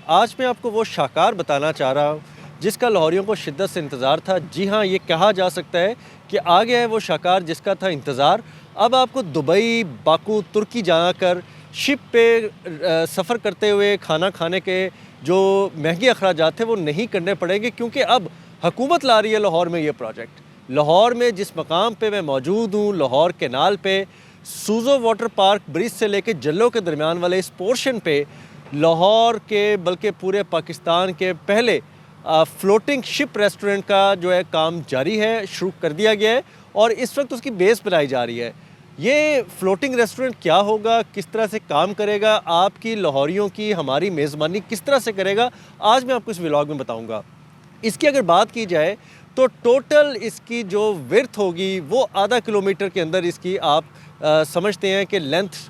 आज मैं आपको वो शाहकार बताना चाह रहा हूँ जिसका लाहौरियों को शिद्दत से इंतज़ार था। जी हाँ, ये कहा जा सकता है कि आ गया है वो शाहकार जिसका था इंतज़ार। अब आपको दुबई, बाकू, तुर्की जाकर शिप पे सफ़र करते हुए खाना खाने के जो महंगे अखराजात थे वो नहीं करने पड़ेंगे, क्योंकि अब हुकूमत ला रही है लाहौर में ये प्रोजेक्ट। लाहौर में जिस मकाम पे मैं मौजूद हूँ, लाहौर कैनाल पे सूज़ो वाटर पार्क ब्रिज से लेके जल्लो के दरमियान वाले इस पोर्शन पे लाहौर के बल्कि पूरे पाकिस्तान के पहले फ्लोटिंग शिप रेस्टोरेंट का जो है काम जारी है, शुरू कर दिया गया है और इस वक्त उसकी बेस बनाई जा रही है। ये फ्लोटिंग रेस्टोरेंट क्या होगा, किस तरह से काम करेगा, आपकी लाहौरियों की हमारी मेज़बानी किस तरह से करेगा, आज मैं आपको इस व्लॉग में बताऊंगा। इसकी अगर बात की जाए तो टोटल इसकी जो विड्थ होगी वो आधा किलोमीटर के अंदर इसकी आप समझते हैं कि लेंथ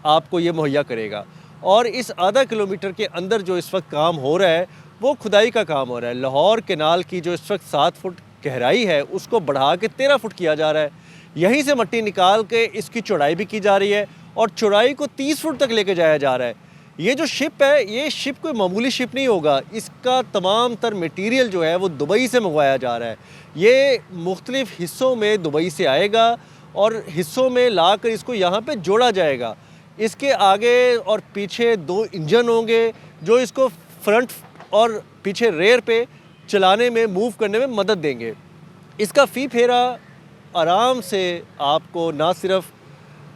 आपको ये मुहैया करेगा। और इस आधा किलोमीटर के अंदर जो इस वक्त काम हो रहा है वो खुदाई का काम हो रहा है। लाहौर कैनाल की जो इस वक्त 7 फुट गहराई है उसको बढ़ा के 13 फुट किया जा रहा है। यहीं से मिट्टी निकाल के इसकी चौड़ाई भी की जा रही है और चौड़ाई को 30 फुट तक लेके जाया जा रहा है। ये जो शिप है, ये शिप कोई मामूली शिप नहीं होगा। इसका तमाम तर मटीरियल जो है वो दुबई से मंगवाया जा रहा है। ये मुख्तलिफ़ हिस्सों में दुबई से आएगा और हिस्सों में ला कर इसको यहाँ पे जोड़ा जाएगा। इसके आगे और पीछे 2 इंजन होंगे जो इसको फ्रंट और पीछे रेयर पे चलाने में, मूव करने में मदद देंगे। इसका फ़ी फेरा आराम से आपको ना सिर्फ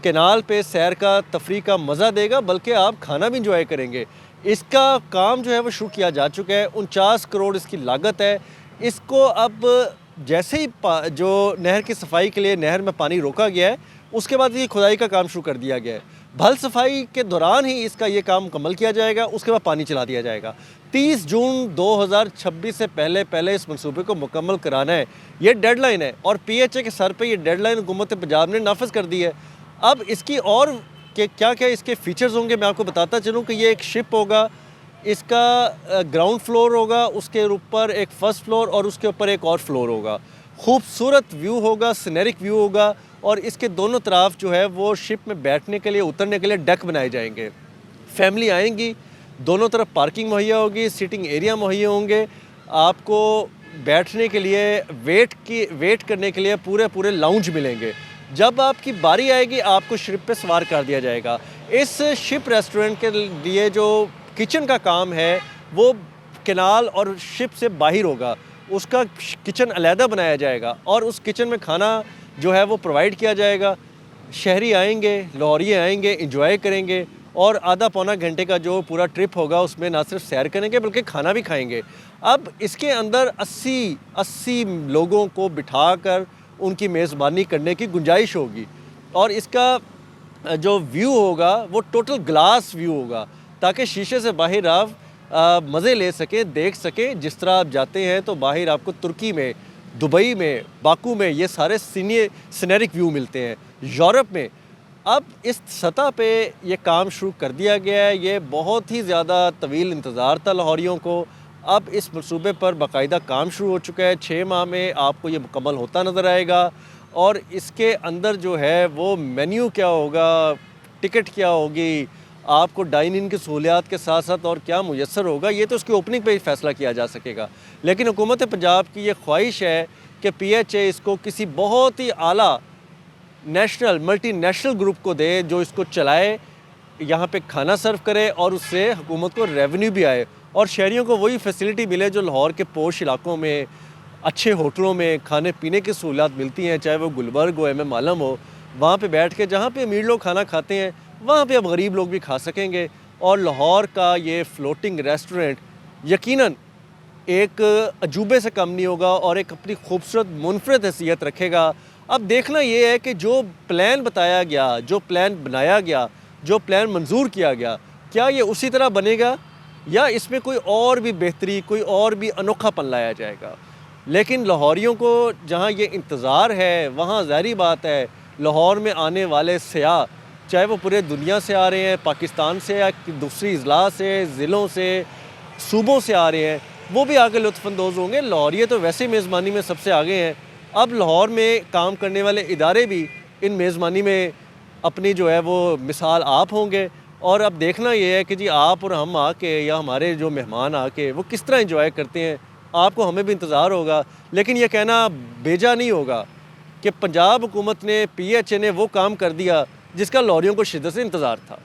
कैनाल पे सैर का, तफरी का मज़ा देगा, बल्कि आप खाना भी इंजॉय करेंगे। इसका काम जो है वो शुरू किया जा चुका है। 49 करोड़ इसकी लागत है। इसको अब जैसे ही जो नहर की सफाई के लिए नहर में पानी रोका गया है, उसके बाद ये खुदाई का काम शुरू कर दिया गया है। भल सफाई के दौरान ही इसका ये काम मुकम्मल किया जाएगा, उसके बाद पानी चला दिया जाएगा। 30 जून 2026 से पहले इस मंसूबे को मुकम्मल कराना है, ये डेडलाइन है और PHA के सर पे ये डेडलाइन हुकूमत पंजाब ने नाफिज कर दी है। अब इसकी और क्या क्या इसके फ़ीचर्स होंगे मैं आपको बताता चलूँ कि ये एक शिप होगा, इसका ग्राउंड फ्लोर होगा, उसके ऊपर एक फ़र्स्ट फ्लोर और उसके ऊपर एक और फ्लोर होगा। खूबसूरत व्यू होगा, सीनरिक व्यू होगा और इसके दोनों तरफ जो है वो शिप में बैठने के लिए, उतरने के लिए डेक बनाए जाएंगे। फैमिली आएंगी, दोनों तरफ पार्किंग मुहैया होगी, सिटिंग एरिया मुहैया होंगे। आपको बैठने के लिए, वेट करने के लिए पूरे लाउंज मिलेंगे। जब आपकी बारी आएगी आपको शिप पे सवार कर दिया जाएगा। इस शिप रेस्टोरेंट के लिए जो किचन का काम है वो कैनाल और शिप से बाहर होगा। उसका किचन अलहदा बनाया जाएगा और उस किचन में खाना जो है वो प्रोवाइड किया जाएगा। शहरी आएंगे, लाहौरी आएंगे, इंजॉय करेंगे और आधा पौना घंटे का जो पूरा ट्रिप होगा उसमें ना सिर्फ सैर करेंगे बल्कि खाना भी खाएंगे। अब इसके अंदर 80 लोगों को बिठाकर उनकी मेज़बानी करने की गुंजाइश होगी और इसका जो व्यू होगा वो टोटल ग्लास व्यू होगा, ताकि शीशे से बाहर आप मज़े ले सकें, देख सकें। जिस तरह आप जाते हैं तो बाहर आपको तुर्की में, दुबई में, बाकू में ये सारे सीनरिक व्यू मिलते हैं। यूरोप में अब इस सतह पे ये काम शुरू कर दिया गया है। ये बहुत ही ज़्यादा तवील इंतज़ार था लाहौरियों को। अब इस मंसूबे पर बाकायदा काम शुरू हो चुका है। 6 माह में आपको ये मुकम्मल होता नज़र आएगा और इसके अंदर जो है वो मेन्यू क्या होगा, टिकट क्या होगी, आपको डाइन इन की सहूलियात के साथ साथ और क्या मुयस्सर होगा, ये तो उसकी ओपनिंग पे ही फ़ैसला किया जा सकेगा। लेकिन हुकूमत पंजाब की ये ख्वाहिश है कि PHA इसको किसी बहुत ही आला नेशनल, मल्टीनेशनल ग्रुप को दे जो इसको चलाए, यहाँ पे खाना सर्व करे और उससे हुकूमत को रेवेन्यू भी आए और शहरियों को वही फैसिलिटी मिले जो लाहौर के पोश इलाकों में, अच्छे होटलों में खाने पीने की सहूलियात मिलती हैं, चाहे वो गुलबर्ग हो, MM आलम हो। वहाँ पे बैठ के जहाँ पे अमीर लोग खाना खाते हैं वहाँ पे अब गरीब लोग भी खा सकेंगे। और लाहौर का ये फ्लोटिंग रेस्टोरेंट यकीनन एक अजूबे से कम नहीं होगा और एक अपनी खूबसूरत मुनफरद हैसियत रखेगा। अब देखना ये है कि जो प्लान बताया गया, जो प्लान बनाया गया, जो प्लान मंजूर किया गया, क्या ये उसी तरह बनेगा या इसमें कोई और भी बेहतरी, कोई और भी अनोखापन लाया जाएगा। लेकिन लाहौरियों को जहाँ ये इंतज़ार है वहाँ ज़ाहिर बात है लाहौर में आने वाले सयाह, चाहे वो पूरे दुनिया से आ रहे हैं, पाकिस्तान से या दूसरी अजला से, ज़िलों से, सूबों से आ रहे हैं, वो भी आगे लुत्फ़अंदोज़ होंगे। लाहौरिये तो वैसे मेज़बानी में सबसे आगे हैं। अब लाहौर में काम करने वाले इदारे भी इन मेज़बानी में अपनी जो है वो मिसाल आप होंगे। और अब देखना ये है कि जी आप और हम आके या हमारे जो मेहमान आके वो किस तरह एंजॉय करते हैं। आपको हमें भी इंतज़ार होगा, लेकिन ये कहना बेजा नहीं होगा कि पंजाब हुकूमत ने, PHA ने वो काम कर दिया जिसका लाहौरियों को शिद्दत से इंतज़ार था।